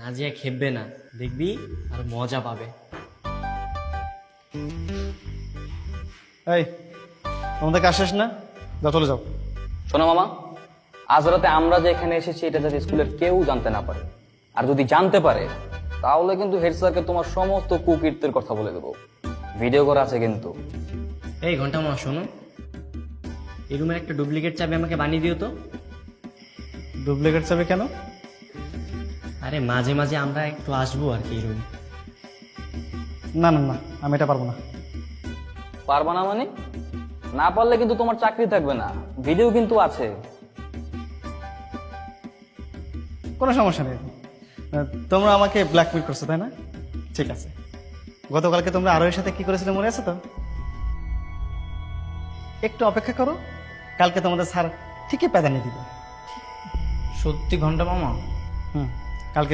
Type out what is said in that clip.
নাজিয়া খেপবে না, দেখবি আর মজা পাবে। এই তোমাদের কাজ শেষ না? যাও চলে যাও। শোনো মামা, আজ রাতে আমরা যে এখানে এসেছি এটা যাতে স্কুলের কেউ জানতে না পারে, আর যদি জানতে পারে তাহলে কিন্তু হেড স্যারকে তোমার সমস্ত কুকীর্তির কথা বলে দেবো। ভিডিও করা আছে কিন্তু। এই ঘন্টা মামা শোনো, এই রুমের একটা ডুপ্লিকেট চাবি আমাকে বানিয়ে দিও তো। ডুপ্লিকেট চাবি কেন? আরে মাঝে মাঝে আমরা একটু আসবো আর কি রুম। না না না, আমি এটা পারবো না। পারবা না মানে? না পারলে কিন্তু তোমার চাকরি থাকবে না। ভিডিও কিন্তু আছে। কোনো সমস্যা নেই। তোমরা আমাকে ব্ল্যাকমেল করছো তাই না? ঠিক আছে, গতকালকে তোমরা আরোহীর সাথে কি করেছিলে মনে আছে তো? একটু অপেক্ষা করো, কালকে তোমাদের স্যার ঠিকই প্যাদানি দিবে। সত্যি ঘন্টা মামা? কালকে